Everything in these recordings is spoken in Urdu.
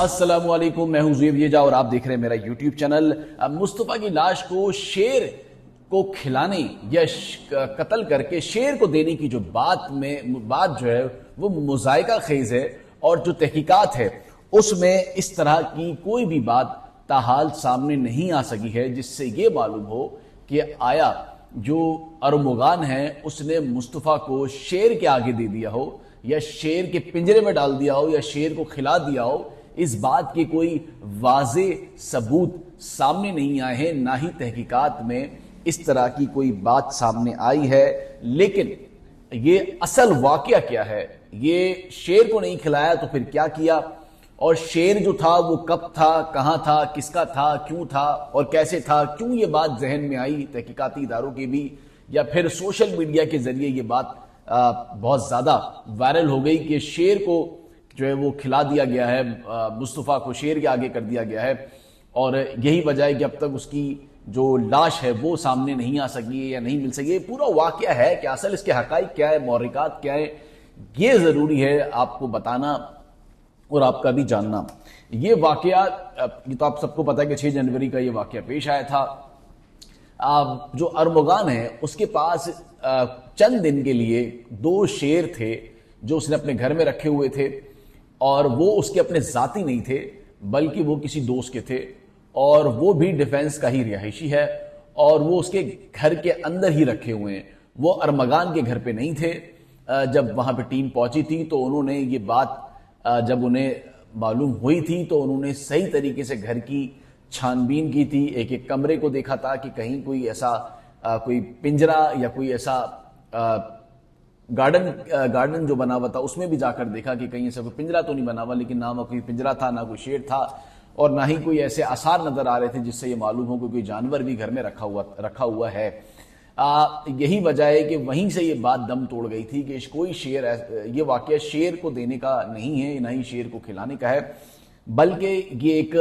السلام علیکم، میں ہوں زیب یجا اور آپ دیکھ رہے ہیں میرا یوٹیوب چینل۔ مصطفیٰ کی لاش کو شیر کو کھلانے یا قتل کر کے شیر کو دینے کی جو بات جو ہے وہ مضحکہ خیز ہے، اور جو تحقیقات ہے اس میں اس طرح کی کوئی بھی بات تاحال سامنے نہیں آ سکی ہے جس سے یہ معلوم ہو کہ آیا جو ارمغان ہے اس نے مصطفیٰ کو شیر کے آگے دے دیا ہو یا شیر کے پنجرے میں ڈال دیا ہو یا شیر کو کھلا دیا ہو۔ اس بات کی کوئی واضح ثبوت سامنے نہیں آئے ہیں، نہ ہی تحقیقات میں اس طرح کی کوئی بات سامنے آئی ہے۔ لیکن یہ اصل واقعہ کیا ہے، یہ شیر کو نہیں کھلایا تو پھر کیا کیا، اور شیر جو تھا وہ کب تھا، کہاں تھا، کس کا تھا، کیوں تھا اور کیسے تھا، کیوں یہ بات ذہن میں آئی تحقیقاتی اداروں کے بھی، یا پھر سوشل میڈیا کے ذریعے یہ بات بہت زیادہ وائرل ہو گئی کہ شیر کو جو ہے وہ کھلا دیا گیا ہے، مصطفیٰ کو شیر کے آگے کر دیا گیا ہے، اور یہی وجہ ہے کہ اب تک اس کی جو لاش ہے وہ سامنے نہیں آ سکی ہے یا نہیں مل سکی ہے۔ پورا واقعہ ہے کہ اصل اس کے حقائق کیا ہے، محرکات کیا ہے، یہ ضروری ہے آپ کو بتانا اور آپ کا بھی جاننا۔ یہ واقعہ یہ تو آپ سب کو پتا ہے کہ 6 جنوری کا یہ واقعہ پیش آیا تھا۔ جو ارمغان ہے اس کے پاس چند دن کے لیے 2 شیر تھے جو اس نے اپنے گھر میں رکھے ہوئے تھے، اور وہ اس کے اپنے ذاتی نہیں تھے بلکہ وہ کسی دوست کے تھے، اور وہ بھی ڈیفنس کا ہی رہائشی ہے، اور وہ اس کے گھر کے اندر ہی رکھے ہوئے ہیں، وہ ارمغان کے گھر پہ نہیں تھے۔ جب وہاں پہ ٹیم پہنچی تھی تو انہوں نے یہ بات جب انہیں معلوم ہوئی تھی تو انہوں نے صحیح طریقے سے گھر کی چھان بین کی تھی، ایک ایک کمرے کو دیکھا تھا کہ کہیں کوئی ایسا کوئی پنجرا یا کوئی ایسا گارڈن جو بنا ہوا تھا اس میں بھی جا کر دیکھا کہ کہیں ایسا کوئی پنجرا تو نہیں بنا ہوا، لیکن نہ وہ کوئی پنجرا تھا، نہ کوئی شیر تھا، اور نہ ہی کوئی ایسے آثار نظر آ رہے تھے جس سے یہ معلوم ہو کہ کوئی جانور بھی گھر میں رکھا ہوا ہے۔ یہی وجہ ہے کہ وہیں سے یہ بات دم توڑ گئی تھی کہ کوئی شیر، یہ واقعہ شیر کو دینے کا نہیں ہے، نہ ہی شیر کو کھلانے کا ہے، بلکہ یہ ایک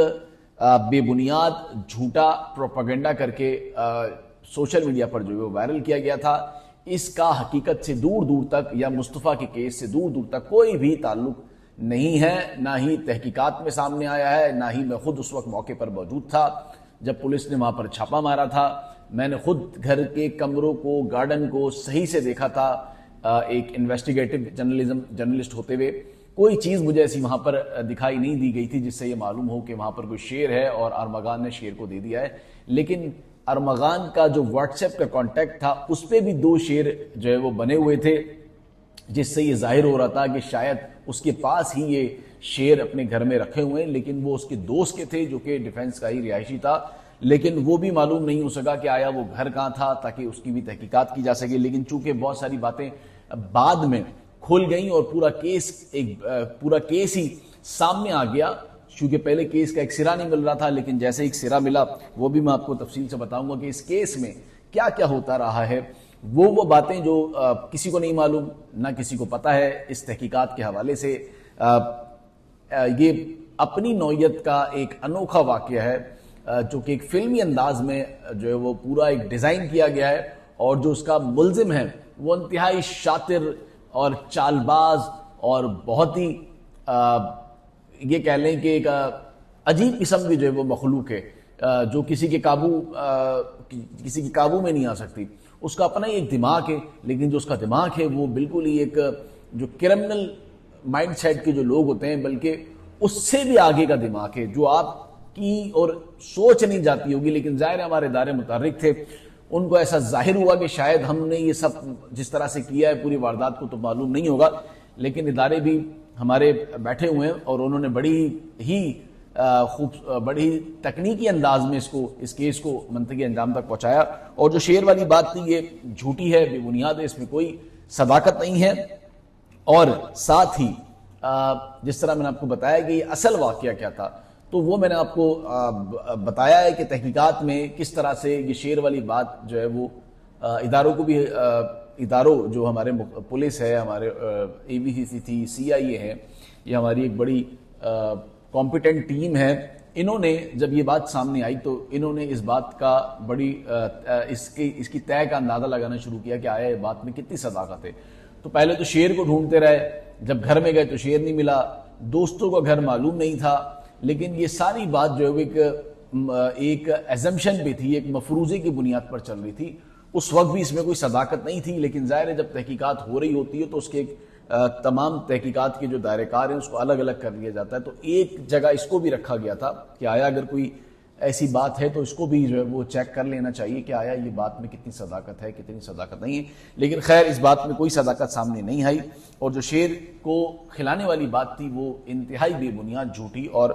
بے بنیاد جھوٹا پروپیگنڈا کر کے سوشل میڈیا پر جو وائرل کیا گیا تھا۔ اس کا حقیقت سے دور دور تک یا مصطفیٰ کے کیس سے دور دور تک کوئی بھی تعلق نہیں ہے، نہ ہی تحقیقات میں سامنے آیا ہے، نہ ہی میں خود اس وقت موقع پر موجود تھا جب پولیس نے وہاں پر چھاپا مارا تھا۔ میں نے خود گھر کے کمروں کو، گارڈن کو صحیح سے دیکھا تھا، ایک انویسٹیگیٹو جرنلسٹ ہوتے ہوئے کوئی چیز مجھے ایسی وہاں پر دکھائی نہیں دی گئی تھی جس سے یہ معلوم ہو کہ وہاں پر کوئی شیر ہے اور ارمغان نے شیر کو دے دیا ہے۔ لیکن ارمغان کا جو واٹس ایپ کا کانٹیکٹ تھا اس پہ بھی 2 شیر جو ہے وہ بنے ہوئے تھے، جس سے یہ ظاہر ہو رہا تھا کہ شاید اس کے پاس ہی یہ شیر اپنے گھر میں رکھے ہوئے ہیں، لیکن وہ اس کے دوست کے تھے جو کہ ڈیفنس کا ہی رہائشی تھا، لیکن وہ بھی معلوم نہیں ہو سکا کہ آیا وہ گھر کہاں تھا تاکہ اس کی بھی تحقیقات کی جا سکے۔ لیکن چونکہ بہت ساری باتیں بعد میں کھل گئیں اور پورا کیس ہی سامنے آ گیا، چونکہ پہلے کیس کا ایک سرا نہیں مل رہا تھا، لیکن جیسے ایک سرا ملا وہ بھی میں آپ کو تفصیل سے بتاؤں گا کہ اس کیس میں کیا کیا ہوتا رہا ہے۔ وہ باتیں جو کسی کو نہیں معلوم، نہ کسی کو پتا ہے، اس تحقیقات کے حوالے سے یہ اپنی نوعیت کا ایک انوکھا واقعہ ہے جو کہ ایک فلمی انداز میں جو ہے وہ پورا ایک ڈیزائن کیا گیا ہے، اور جو اس کا ملزم ہے وہ انتہائی شاطر اور چال باز اور بہت ہی یہ کہہ لیں کہ ایک عجیب قسم کی جو ہے وہ مخلوق ہے جو کسی کے قابو میں نہیں آ سکتی۔ اس کا اپنا ہی ایک دماغ ہے، لیکن جو اس کا دماغ ہے وہ بالکل ہی ایک جو کرمنل مائنڈ سیٹ کے جو لوگ ہوتے ہیں بلکہ اس سے بھی آگے کا دماغ ہے، جو آپ کی اور سوچ نہیں جاتی ہوگی۔ لیکن ظاہر ہمارے ادارے متحرک تھے، ان کو ایسا ظاہر ہوا کہ شاید ہم نے یہ سب جس طرح سے کیا ہے پوری واردات کو تو معلوم نہیں ہوگا، لیکن ادارے بھی ہمارے بیٹھے ہوئے ہیں اور انہوں نے بڑی تکنیکی انداز میں اس کیس کو منطقی انجام تک پہنچایا۔ اور جو شیر والی بات تھی یہ جھوٹی ہے، بے بنیاد ہے، اس میں کوئی صداقت نہیں ہے۔ اور ساتھ ہی جس طرح میں نے آپ کو بتایا کہ یہ اصل واقعہ کیا تھا، تو وہ میں نے آپ کو بتایا ہے کہ تحقیقات میں کس طرح سے یہ شیر والی بات جو ہے وہ اداروں جو ہمارے پولیس ہے، ہمارے ABCC تھی، CIA ہے، یہ ہماری ایک بڑی کمپیٹنٹ ٹیم ہے، انہوں نے جب یہ بات سامنے آئی تو انہوں نے اس بات کا اس کی طے کا اندازہ لگانا شروع کیا کہ آیا یہ بات میں کتنی صداقت ہے۔ تو پہلے تو شیر کو ڈھونڈتے رہے، جب گھر میں گئے تو شیر نہیں ملا، دوستوں کا گھر معلوم نہیں تھا، لیکن یہ ساری بات جو ہے ایک ایزمپشن پہ تھی، ایک مفروضے کی بنیاد پر چل رہی تھی. اس وقت بھی اس میں کوئی صداقت نہیں تھی، لیکن ظاہر ہے جب تحقیقات ہو رہی ہوتی ہے تو اس کے تمام تحقیقات کے جو دائرہ کار ہیں اس کو الگ الگ کر لیا جاتا ہے. تو ایک جگہ اس کو بھی رکھا گیا تھا کہ آیا اگر کوئی ایسی بات ہے تو اس کو بھی جو ہے وہ چیک کر لینا چاہیے کہ آیا یہ بات میں کتنی صداقت ہے، کتنی صداقت نہیں ہے. لیکن خیر اس بات میں کوئی صداقت سامنے نہیں آئی، اور جو شیر کو کھلانے والی بات تھی وہ انتہائی بے بنیاد، جھوٹی اور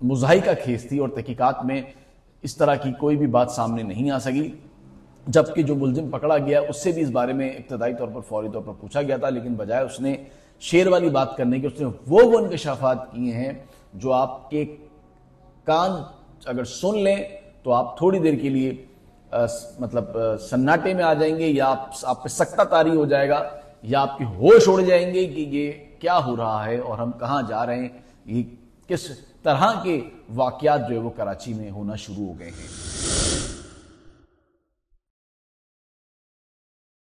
مضحکہ خیز تھی، اور تحقیقات میں اس طرح کی کوئی بھی بات سامنے نہیں آ سکی. جبکہ جو ملزم پکڑا گیا اس سے بھی اس بارے میں ابتدائی طور پر فوری طور پر پوچھا گیا تھا، لیکن بجائے اس نے شیر والی بات کرنے کے اس نے وہ انکشافات کیے ہیں جو آپ کے کان اگر سن لیں تو آپ تھوڑی دیر کے لیے مطلب سناٹے میں آ جائیں گے، یا آپ پہ سکتہ طاری ہو جائے گا، یا آپ کی ہوش اڑ جائیں گے کہ یہ کیا ہو رہا ہے اور ہم کہاں جا رہے ہیں. یہ کس طرح کے واقعات جو ہے وہ کراچی میں ہونا شروع ہو گئے ہیں.